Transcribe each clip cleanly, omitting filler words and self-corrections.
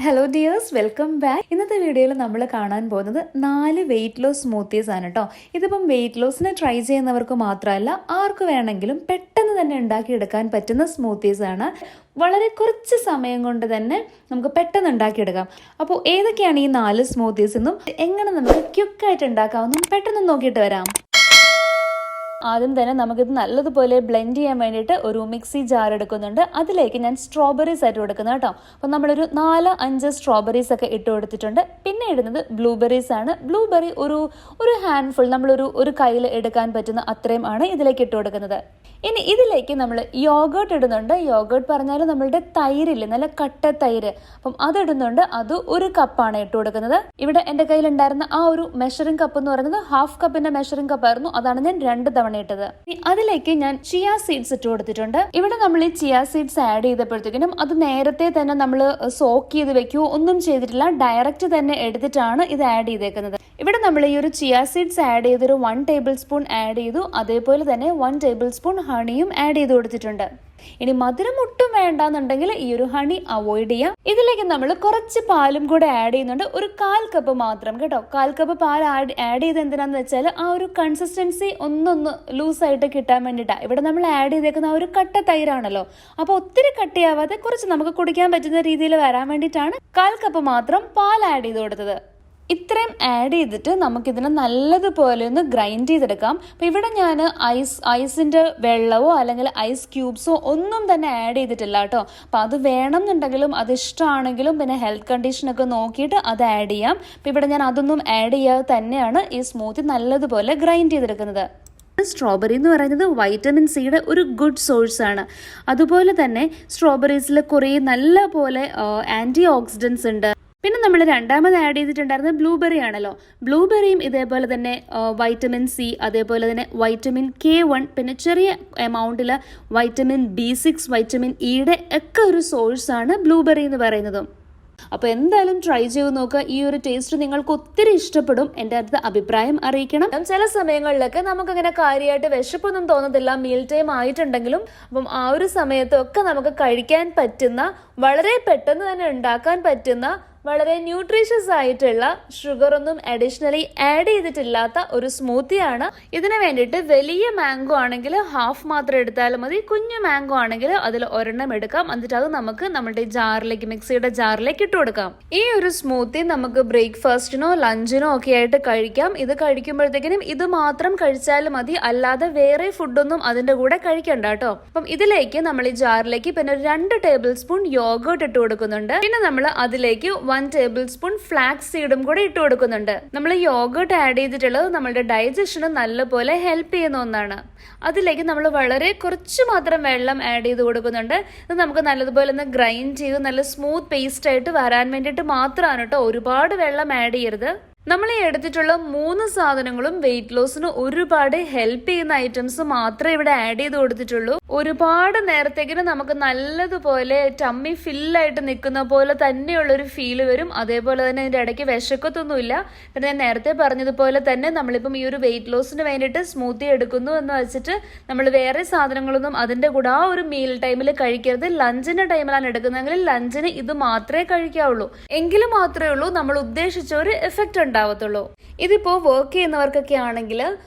Hello dears, welcome back. ഇന്നത്തെ വീഡിയോയിൽ നമ്മൾ കാണാൻ പോകുന്നത് 4 വെയിറ്റ് ലോസ് സ്മൂത്തീസ് ആണ് കേട്ടോ. ഇതിപ്പം വെയിറ്റ് ലോസിന് ട്രൈ ചെയ്യുന്നവർക്ക് മാത്രമല്ല, ആർക്ക് വേണമെങ്കിലും പെട്ടെന്ന് തന്നെ ഉണ്ടാക്കിയെടുക്കാൻ പറ്റുന്ന സ്മൂത്തീസ് ആണ്. വളരെ കുറച്ച് സമയം കൊണ്ട് തന്നെ നമുക്ക് പെട്ടെന്ന് ഉണ്ടാക്കിയെടുക്കാം. അപ്പോൾ ഏതൊക്കെയാണ് ഈ 4 സ്മൂത്തീസ് എന്നും എങ്ങനെ നമുക്ക് ക്വിക്കായിട്ട് ഉണ്ടാക്കാമെന്നും പെട്ടെന്ന് നോക്കിയിട്ട് വരാം. ആദ്യം തന്നെ നമുക്കിത് നല്ലതുപോലെ ബ്ലെൻഡ് ചെയ്യാൻ വേണ്ടിയിട്ട് ഒരു മിക്സി ജാർ എടുക്കുന്നുണ്ട്. അതിലേക്ക് ഞാൻ സ്ട്രോബെറീസ് ആയിട്ട് കൊടുക്കുന്നത് കേട്ടോ. അപ്പോൾ നമ്മളൊരു 4-5 സ്ട്രോബെറീസ് ഒക്കെ ഇട്ട് കൊടുത്തിട്ടുണ്ട്. പിന്നെ ഇടുന്നത് ബ്ലൂബെറീസ് ആണ്. ബ്ലൂബെറി ഒരു ഹാൻഡ്ഫുൾ, നമ്മളൊരു കയ്യിൽ എടുക്കാൻ പറ്റുന്ന അത്രയും ആണ് ഇതിലേക്ക് ഇട്ട് കൊടുക്കുന്നത്. ഇനി ഇതിലേക്ക് നമ്മൾ യോഗേർട്ട് ഇടുന്നുണ്ട്. യോഗേർട്ട് പറഞ്ഞാൽ നമ്മളുടെ തൈരില്ലേ, നല്ല കട്ട തൈര്, അപ്പം അതിടുന്നുണ്ട്. അത് 1 കപ്പാണ് ഇട്ട് കൊടുക്കുന്നത്. ഇവിടെ എൻ്റെ കയ്യിലുണ്ടായിരുന്ന ആ ഒരു മെഷറിംഗ് കപ്പ് എന്ന് പറയുന്നത് ഹാഫ് കപ്പിന്റെ മെഷറിംഗ് കപ്പായിരുന്നു. അതാണ് ഞാൻ 2 തവണ ഇട്ടത്. അതിലേക്ക് ഞാൻ ചിയ സീഡ്സ് ഇട്ട് കൊടുത്തിട്ടുണ്ട്. ഇവിടെ നമ്മൾ ഈ ചിയ സീഡ്സ് ആഡ് ചെയ്തപ്പോഴത്തേക്കിനും അത് നേരത്തെ തന്നെ നമ്മൾ സോക്ക് ചെയ്ത് വെക്കുകയോ ഒന്നും ചെയ്തിട്ടില്ല, ഡയറക്റ്റ് തന്നെ എടുത്തിട്ടാണ് ഇത് ആഡ് ചെയ്തേക്കുന്നത്. ഇവിടെ നമ്മൾ ഈ ഒരു ചിയ സീഡ്സ് ആഡ് ചെയ്തൊരു 1 ടേബിൾ സ്പൂൺ ആഡ് ചെയ്തു. അതേപോലെ തന്നെ 1 ടേബിൾ സ്പൂൺ ഹണിയും ആഡ് ചെയ്ത് കൊടുത്തിട്ടുണ്ട്. ഇനി മധുരം ഒട്ടും വേണ്ടാന്നുണ്ടെങ്കിൽ ഈ ഒരു ഹണി അവോയ്ഡ് ചെയ്യാം. ഇതിലേക്ക് നമ്മൾ കുറച്ച് പാലും കൂടെ ആഡ് ചെയ്യുന്നുണ്ട്. ഒരു 1/4 കപ്പ് മാത്രം കേട്ടോ. 1/4 കപ്പ് പാൽ ആഡ് ചെയ്ത് എന്തിനാന്ന് വെച്ചാൽ ആ ഒരു കൺസിസ്റ്റൻസി ഒന്നൊന്ന് ലൂസായിട്ട് കിട്ടാൻ വേണ്ടിയിട്ടാണ്. ഇവിടെ നമ്മൾ ആഡ് ചെയ്തേക്കുന്ന ആ ഒരു കട്ട തൈരാണല്ലോ, അപ്പോൾ ഒത്തിരി കട്ടിയാവാതെ കുറച്ച് നമുക്ക് കുടിക്കാൻ പറ്റുന്ന രീതിയിൽ വരാൻ വേണ്ടിയിട്ടാണ് 1/4 കപ്പ് മാത്രം പാൽ ആഡ് ചെയ്ത് കൊടുത്തത്. ഇത്രയും ആഡ് ചെയ്തിട്ട് നമുക്കിതിനെ നല്ലതുപോലെ ഒന്ന് ഗ്രൈൻഡ് ചെയ്തെടുക്കാം. അപ്പോൾ ഇവിടെ ഞാൻ ഐസിൻ്റെ വെള്ളമോ അല്ലെങ്കിൽ ഐസ് ക്യൂബ്സോ ഒന്നും തന്നെ ആഡ് ചെയ്തിട്ടില്ല കേട്ടോ. അപ്പോൾ അത് വേണമെന്നുണ്ടെങ്കിലും അത് ഇഷ്ടമാണെങ്കിലും പിന്നെ ഹെൽത്ത് കണ്ടീഷനൊക്കെ നോക്കിയിട്ട് അത് ആഡ് ചെയ്യാം. അപ്പോൾ ഇവിടെ ഞാൻ അതൊന്നും ആഡ് ചെയ്യാതെ തന്നെയാണ് ഈ സ്മൂത്തി നല്ലതുപോലെ ഗ്രൈൻഡ് ചെയ്തെടുക്കുന്നത്. സ്ട്രോബെറി എന്ന് പറയുന്നത് വൈറ്റമിൻ സിയുടെ ഒരു ഗുഡ് സോഴ്സ് ആണ്. അതുപോലെ തന്നെ സ്ട്രോബെറീസിൽ കുറേ നല്ല പോലെ ആൻറ്റി ഓക്സിഡൻസ് ഉണ്ട്. പിന്നെ നമ്മൾ രണ്ടാമത് ആഡ് ചെയ്തിട്ടുണ്ടായിരുന്നത് ബ്ലൂബെറി ആണല്ലോ. ബ്ലൂബെറിയും ഇതേപോലെ തന്നെ വൈറ്റമിൻ സി, അതേപോലെ തന്നെ വൈറ്റമിൻ K1, പിന്നെ ചെറിയ എമൗണ്ടിൽ വൈറ്റമിൻ B6, വൈറ്റമിൻ ഇയുടെ ഒക്കെ ഒരു സോഴ്സാണ് ബ്ലൂബെറി എന്ന് പറയുന്നതും. അപ്പോൾ എന്തായാലും ട്രൈ ചെയ്ത് നോക്കുക. ഈ ഒരു ടേസ്റ്റ് നിങ്ങൾക്ക് ഒത്തിരി ഇഷ്ടപ്പെടും. എൻ്റെ അടുത്ത് അഭിപ്രായം അറിയിക്കണം. ചില സമയങ്ങളിലൊക്കെ നമുക്കങ്ങനെ കാര്യമായിട്ട് വിശപ്പൊന്നും തോന്നത്തില്ല, മീൽ ടൈം ആയിട്ടുണ്ടെങ്കിലും. അപ്പം ആ ഒരു സമയത്തൊക്കെ നമുക്ക് കഴിക്കാൻ പറ്റുന്ന, വളരെ പെട്ടെന്ന് തന്നെ ഉണ്ടാക്കാൻ പറ്റുന്ന, വളരെ ന്യൂട്രീഷ്യസ് ആയിട്ടുള്ള, ഷുഗർ ഒന്നും അഡീഷണലി ആഡ് ചെയ്തിട്ടില്ലാത്ത ഒരു സ്മൂത്തിയാണ്. ഇതിന് വേണ്ടിയിട്ട് വലിയ മാംഗോ ആണെങ്കിൽ ഹാഫ് മാത്രം എടുത്താലും മതി. കുഞ്ഞു മാംഗോ ആണെങ്കിൽ അതിൽ 1 എടുക്കാം. എന്നിട്ട് അത് നമുക്ക് നമ്മുടെ ജാറിലേക്ക്, മിക്സിയുടെ ജാറിലേക്ക് ഇട്ട് കൊടുക്കാം. ഈ ഒരു സ്മൂത്തി നമുക്ക് ബ്രേക്ക്ഫാസ്റ്റിനോ ലഞ്ചിനോ ഒക്കെ ആയിട്ട് കഴിക്കാം. ഇത് കഴിക്കുമ്പോഴത്തേക്കിനും ഇത് മാത്രം കഴിച്ചാലും മതി, അല്ലാതെ വേറെ ഫുഡൊന്നും അതിന്റെ കൂടെ കഴിക്കണ്ട കേട്ടോ. അപ്പം ഇതിലേക്ക് നമ്മൾ ഈ ജാറിലേക്ക് പിന്നെ 2 ടേബിൾ സ്പൂൺ യോഗേർട്ട് ഇട്ട് കൊടുക്കുന്നുണ്ട്. പിന്നെ നമ്മൾ അതിലേക്ക് 1 ടേബിൾ സ്പൂൺ ഫ്ലാക്സ് സീഡും കൂടെ ഇട്ട് കൊടുക്കുന്നുണ്ട്. നമ്മൾ യോഗേർട്ട് ആഡ് ചെയ്തിട്ടുള്ളത് നമ്മുടെ ഡൈജഷന് നല്ലപോലെ ഹെൽപ്പ് ചെയ്യുന്ന ഒന്നാണ്. അതിലേക്ക് നമ്മൾ വളരെ കുറച്ച് മാത്രം വെള്ളം ആഡ് ചെയ്ത് കൊടുക്കുന്നുണ്ട്. ഇത് നമുക്ക് നല്ലതുപോലെ ഒന്ന് ഗ്രൈൻഡ് ചെയ്ത് നല്ല സ്മൂത്ത് പേസ്റ്റ് ആയിട്ട് വരാൻ വേണ്ടിയിട്ട് മാത്രമാണ് കേട്ടോ. ഒരുപാട് വെള്ളം ആഡ് ചെയ്യരുത്. നമ്മൾ ഈ എടുത്തിട്ടുള്ള 3 സാധനങ്ങളും വെയിറ്റ് ലോസിന് ഒരുപാട് ഹെൽപ്പ് ചെയ്യുന്ന ഐറ്റംസ് മാത്രമേ ഇവിടെ ആഡ് ചെയ്ത് കൊടുത്തിട്ടുള്ളൂ. ഒരുപാട് നേരത്തേക്കിന് നമുക്ക് നല്ലതുപോലെ ടമ്മി ഫില്ലായിട്ട് നിൽക്കുന്ന പോലെ തന്നെയുള്ളൊരു ഫീല് വരും. അതേപോലെ തന്നെ ഇതിൻ്റെ ഇടയ്ക്ക് വിശക്കത്തൊന്നുമില്ല. പിന്നെ ഞാൻ നേരത്തെ പറഞ്ഞതുപോലെ തന്നെ നമ്മളിപ്പം ഈ ഒരു വെയിറ്റ് ലോസിന് വേണ്ടിയിട്ട് സ്മൂത്തി എടുക്കുന്നു എന്ന് വെച്ചിട്ട് നമ്മൾ വേറെ സാധനങ്ങളൊന്നും അതിൻ്റെ കൂടെ ആ ഒരു മീൽ ടൈമിൽ കഴിക്കരുത്. ലഞ്ചിൻ്റെ ടൈമിലാണ് എടുക്കുന്നതെങ്കിൽ ലഞ്ചിന് ഇത് മാത്രമേ കഴിക്കാവുള്ളൂ. എങ്കിൽ മാത്രമേ ഉള്ളൂ നമ്മൾ ഉദ്ദേശിച്ച ഒരു എഫക്റ്റ് ഉണ്ടാവത്തുള്ളൂ. ഇതിപ്പോൾ വർക്ക് ചെയ്യുന്നവർക്കൊക്കെ ആണെങ്കിൽ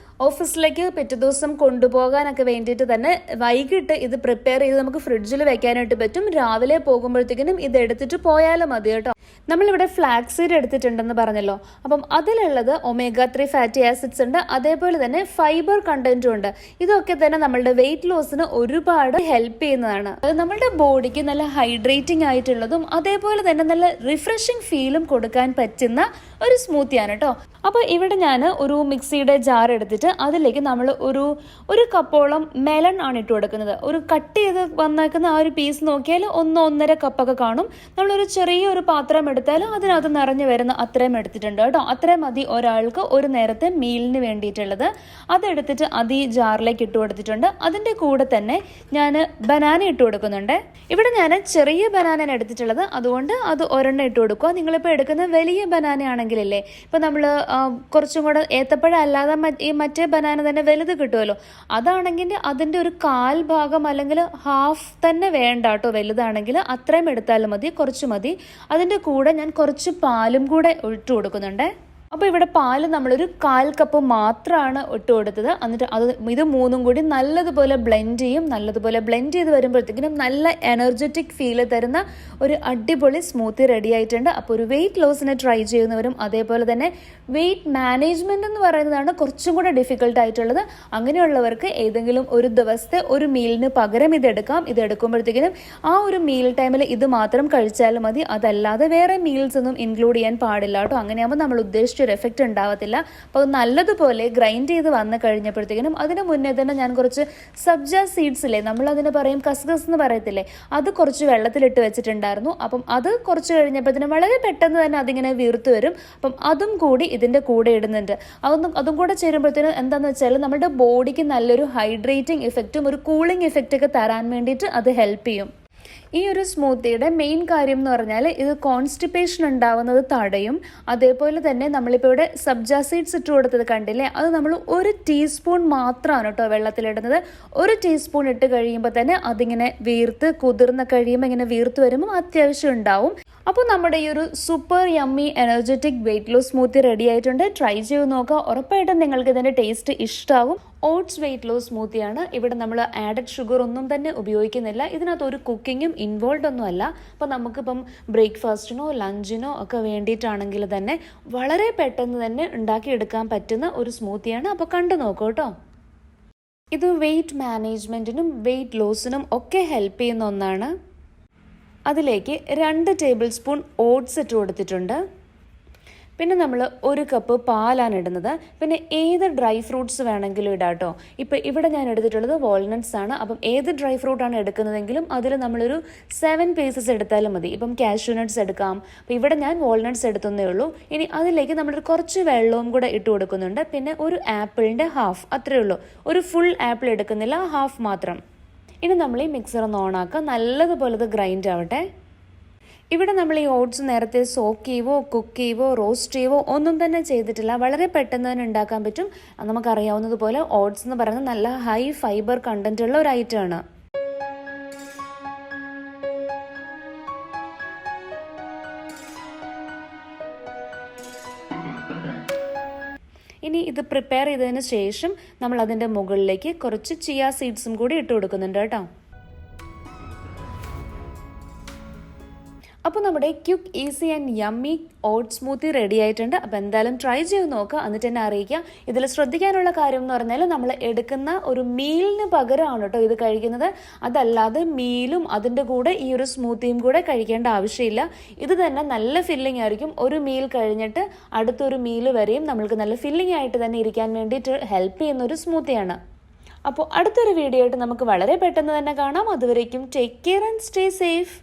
ഓഫീസിലേക്ക് പിറ്റേ ദിവസം കൊണ്ടുപോകാനൊക്കെ വേണ്ടിയിട്ട് തന്നെ വൈകിട്ട് ഇത് പ്രിപ്പയർ ചെയ്ത് നമുക്ക് ഫ്രിഡ്ജിൽ വെക്കാനായിട്ട് പറ്റും. രാവിലെ പോകുമ്പോഴത്തേക്കിനും ഇത് എടുത്തിട്ട് പോയാലും മതി കേട്ടോ. നമ്മളിവിടെ ഫ്ലാക്സ് സീഡ് എടുത്തിട്ടുണ്ടെന്ന് പറഞ്ഞല്ലോ. അപ്പം അതിലുള്ളത് omega-3 ഫാറ്റി ആസിഡ്സ് ഉണ്ട്. അതേപോലെ തന്നെ ഫൈബർ കണ്ടന്റും ഉണ്ട്. ഇതൊക്കെ തന്നെ നമ്മളുടെ വെയിറ്റ് ലോസിന് ഒരുപാട് ഹെൽപ്പ് ചെയ്യുന്നതാണ്. അത് നമ്മളുടെ ബോഡിക്ക് നല്ല ഹൈഡ്രേറ്റിംഗ് ആയിട്ടുള്ളതും അതേപോലെ തന്നെ നല്ല റിഫ്രഷിംഗ് ഫീലും കൊടുക്കാൻ പറ്റുന്ന ഒരു സ്മൂത്തിയാണ് കേട്ടോ. അപ്പോൾ ഇവിടെ ഞാൻ ഒരു മിക്സിയുടെ ജാർ എടുത്തിട്ട് അതിലേക്ക് നമ്മൾ ഒരു കപ്പോളം മെലൺ ആണ് ഇട്ട് കൊടുക്കുന്നത്. ഒരു കട്ട് ചെയ്ത് വന്നേക്കുന്ന ആ ഒരു പീസ് നോക്കിയാൽ 1-1.5 കപ്പൊക്കെ കാണും. നമ്മളൊരു ചെറിയൊരു പാത്രം എടുത്താലും അതിനകത്ത് നിറഞ്ഞു വരുന്ന അത്രയും എടുത്തിട്ടുണ്ട് കേട്ടോ. അത്രയും മതി ഒരാൾക്ക് ഒരു നേരത്തെ മീലിന് വേണ്ടിയിട്ടുള്ളത്. അതെടുത്തിട്ട് അത് ഈ ജാറിലേക്ക് ഇട്ട് കൊടുത്തിട്ടുണ്ട്. അതിൻ്റെ കൂടെ തന്നെ ഞാൻ ബനാന ഇട്ട് കൊടുക്കുന്നുണ്ട്. ഇവിടെ ഞാൻ ചെറിയ ബനാനയാണ് എടുത്തിട്ടുള്ളത്, അതുകൊണ്ട് അത് 1 ഇട്ട് കൊടുക്കുക. നിങ്ങളിപ്പോൾ എടുക്കുന്ന വലിയ ബനാന ആണെങ്കിലല്ലേ, ഇപ്പം നമ്മൾ കുറച്ചും കൂടെ ഏത്തപ്പഴം അല്ലാതെ ഈ മറ്റേ ബനാന തന്നെ വലുത് കിട്ടുമല്ലോ, അതാണെങ്കിൽ അതിൻ്റെ ഒരു 1/4 ഭാഗം അല്ലെങ്കിൽ ഹാഫ് തന്നെ വേണ്ട കേട്ടോ. വലുതാണെങ്കിൽ അത്രയും എടുത്താലും മതി, കുറച്ച് മതി. അതിൻ്റെ കൂടെ ഞാൻ കുറച്ച് പാലും കൂടെ ഇട്ട് കൊടുക്കുന്നുണ്ട്. അപ്പോൾ ഇവിടെ പാല് നമ്മളൊരു 1/4 കപ്പ് മാത്രമാണ് ഇട്ട് കൊടുത്തത്. എന്നിട്ട് ഇത് മൂന്നും കൂടി നല്ലതുപോലെ ബ്ലെൻഡ് ചെയ്യും. നല്ലതുപോലെ ബ്ലെൻഡ് ചെയ്ത് വരുമ്പോഴത്തേക്കിനും നല്ല എനർജറ്റിക് ഫീൽ തരുന്ന ഒരു അടിപൊളി സ്മൂത്തി റെഡി ആയിട്ടുണ്ട്. അപ്പോൾ ഒരു വെയിറ്റ് ലോസിന് ട്രൈ ചെയ്യുന്നവരും അതേപോലെ തന്നെ വെയിറ്റ് മാനേജ്മെൻറ്റ് എന്ന് പറയുന്നതാണ് കുറച്ചും കൂടെ ഡിഫിക്കൽട്ട് ആയിട്ടുള്ളത്. അങ്ങനെയുള്ളവർക്ക് ഏതെങ്കിലും ഒരു ദിവസത്തെ ഒരു മീലിന് പകരം ഇത് എടുക്കുമ്പോഴത്തേക്കിനും ആ ഒരു മീൽ ടൈമിൽ ഇത് മാത്രം കഴിച്ചാലും മതി. അതല്ലാതെ വേറെ മീൽസ് ഒന്നും ഇൻക്ലൂഡ് ചെയ്യാൻ പാടില്ല കേട്ടോ. അങ്ങനെയാകുമ്പോൾ നമ്മൾ ഉദ്ദേശിച്ച ഒരു എഫക്റ്റ് ഉണ്ടാവത്തില്ല. അപ്പോൾ നല്ലതുപോലെ ഗ്രൈൻഡ് ചെയ്ത് വന്ന് കഴിഞ്ഞപ്പോഴത്തേക്കിനും അതിന് മുന്നേ തന്നെ ഞാൻ കുറച്ച് സബ്ജ സീഡ്സ് ഇല്ലേ, നമ്മളതിന് പറയും കസ്കസ് എന്ന് പറയത്തില്ലേ, അത് കുറച്ച് വെള്ളത്തിലിട്ട് വെച്ചിട്ടുണ്ടായിരുന്നു. അപ്പം അത് കുറച്ച് കഴിഞ്ഞപ്പോഴത്തേനും വളരെ പെട്ടെന്ന് തന്നെ അതിങ്ങനെ വീർത്ത് വരും. അപ്പം അതും കൂടി ഇതിൻ്റെ കൂടെ ഇടുന്നുണ്ട്. അതും കൂടെ ചേരുമ്പോഴത്തേനും എന്താണെന്ന് വെച്ചാൽ നമ്മുടെ ബോഡിക്ക് നല്ലൊരു ഹൈഡ്രേറ്റിംഗ് ഇഫക്റ്റും ഒരു കൂളിംഗ് ഇഫക്റ്റൊക്കെ തരാൻ വേണ്ടിയിട്ട് അത് ഹെൽപ്പ് ചെയ്യും. ഈ ഒരു സ്മൂത്തിയുടെ മെയിൻ കാര്യം എന്ന് പറഞ്ഞാൽ ഇത് കോൺസ്റ്റിപ്പേഷൻ ഉണ്ടാവുന്നത് തടയും. അതേപോലെ തന്നെ നമ്മളിപ്പോൾ ഇവിടെ സബ്ജ സീഡ്സ് ഇട്ട് കൊടുത്തത് കണ്ടില്ലേ, അത് നമ്മൾ 1 ടീസ്പൂൺ മാത്രമാണ് കേട്ടോ വെള്ളത്തിലിടുന്നത്. 1 ടീസ്പൂൺ ഇട്ട് കഴിയുമ്പോൾ തന്നെ അതിങ്ങനെ വീർത്ത് കുതിർന്ന് കഴിയുമ്പോൾ ഇങ്ങനെ വീർത്ത് വരുമ്പോൾ അത്യാവശ്യം ഉണ്ടാവും. അപ്പോൾ നമ്മുടെ ഈ ഒരു super yummy energetic weight loss smoothie ready ആയിട്ടുണ്ട്. ട്രൈ ചെയ്ത് നോക്കുക, ഉറപ്പായിട്ടും നിങ്ങൾക്ക് ഇതിൻ്റെ ടേസ്റ്റ് ഇഷ്ടമാവും. ഓട്സ് വെയിറ്റ് ലോസ് സ്മൂത്തിയാണ്. ഇവിടെ നമ്മൾ ആഡഡ് ഷുഗർ ഒന്നും തന്നെ ഉപയോഗിക്കുന്നില്ല. ഇതിനകത്ത് ഒരു കുക്കിങ്ങും ഇൻവോൾവ് ഒന്നും അല്ല. അപ്പോൾ നമുക്കിപ്പം ബ്രേക്ക്ഫാസ്റ്റിനോ ലഞ്ചിനോ ഒക്കെ വേണ്ടിയിട്ടാണെങ്കിൽ തന്നെ വളരെ പെട്ടെന്ന് തന്നെ ഉണ്ടാക്കിയെടുക്കാൻ പറ്റുന്ന ഒരു സ്മൂത്തിയാണ്. അപ്പോൾ കണ്ടു നോക്കൂ കേട്ടോ. ഇത് വെയിറ്റ് മാനേജ്മെൻറ്റിനും വെയിറ്റ് ലോസിനും ഒക്കെ ഹെൽപ്പ് ചെയ്യുന്ന ഒന്നാണ്. അതിലേക്ക് 2 ടേബിൾ സ്പൂൺ ഓട്സ് ഇട്ട് കൊടുത്തിട്ടുണ്ട്. പിന്നെ നമ്മൾ 1 കപ്പ് പാലാണ് ഇടുന്നത്. പിന്നെ ഏത് ഡ്രൈ ഫ്രൂട്ട്സ് വേണമെങ്കിലും ഇടാം കേട്ടോ. ഇപ്പോൾ ഇവിടെ ഞാൻ എടുത്തിട്ടുള്ളത് വാൾനട്ട്സ് ആണ്. അപ്പം ഏത് ഡ്രൈ ഫ്രൂട്ടാണ് എടുക്കുന്നതെങ്കിലും അതിൽ നമ്മളൊരു 7 പീസസ് എടുത്താലും മതി. ഇപ്പം കാഷ്യൂ നട്ട്സ് എടുക്കാം. അപ്പോൾ ഇവിടെ ഞാൻ വാൾനട്ട്സ് എടുത്തതേ ഉള്ളൂ. ഇനി അതിലേക്ക് നമ്മളൊരു കുറച്ച് വെള്ളവും കൂടെ ഇട്ട് കൊടുക്കുന്നുണ്ട്. പിന്നെ ഒരു ആപ്പിളിൻ്റെ ഹാഫ്, അത്രയേ ഉള്ളൂ. ഒരു ഫുൾ ആപ്പിൾ എടുക്കുന്നില്ല, ഹാഫ് മാത്രം. ഇനി നമ്മൾ ഈ മിക്സർ ഒന്ന് ഓണാക്കുക. നല്ലതുപോലെ ഇത് ഗ്രൈൻഡ് ആവട്ടെ. ഇവിടെ നമ്മൾ ഈ ഓട്സ് നേരത്തെ സോക്ക് ചെയ്യുവോ കുക്ക് ചെയ്യുവോ റോസ്റ്റ് ചെയ്യുവോ ഒന്നും തന്നെ ചെയ്തിട്ടില്ല. വളരെ പെട്ടെന്ന് തന്നെ ഉണ്ടാക്കാൻ പറ്റും. നമുക്കറിയാവുന്നതുപോലെ ഓട്സ് എന്ന് പറയുന്നത് നല്ല ഹൈ ഫൈബർ കണ്ടന്റ് ഉള്ള ഒരു ഐറ്റമാണ്. ഇനി ഇത് പ്രിപ്പയർ ചെയ്തതിന് ശേഷം നമ്മൾ അതിൻ്റെ മുകളിലേക്ക് കുറച്ച് ചിയ സീഡ്സും കൂടി ഇട്ട് കൊടുക്കുന്നുണ്ട് കേട്ടോ. അപ്പോൾ നമ്മുടെ quick easy and yummy oat smoothie ready ആയിട്ടുണ്ട്. അപ്പോൾ എന്തായാലും ട്രൈ ചെയ്ത് നോക്കുക, എന്നിട്ട് എന്നെ അറിയിക്കുക. ഇതിൽ ശ്രദ്ധിക്കാനുള്ള കാര്യം എന്ന് പറഞ്ഞാൽ നമ്മൾ എടുക്കുന്ന ഒരു മീലിന് പകരമാണ് കേട്ടോ ഇത് കഴിക്കുന്നത്. അതല്ലാതെ മീലും അതിൻ്റെ കൂടെ ഈ ഒരു സ്മൂത്തിയും കൂടെ കഴിക്കേണ്ട ആവശ്യമില്ല. ഇത് തന്നെ നല്ല ഫില്ലിംഗ് ആയിരിക്കും. ഒരു മീൽ കഴിഞ്ഞിട്ട് അടുത്തൊരു മീൽ വരെയും നമ്മൾക്ക് നല്ല ഫില്ലിംഗ് ആയിട്ട് തന്നെ ഇരിക്കാൻ വേണ്ടിയിട്ട് ഹെൽപ്പ് ചെയ്യുന്ന ഒരു സ്മൂത്തിയാണ്. അപ്പോൾ അടുത്തൊരു വീഡിയോ ആയിട്ട് നമുക്ക് വളരെ പെട്ടെന്ന് തന്നെ കാണാം. അതുവരേക്കും take care and stay safe.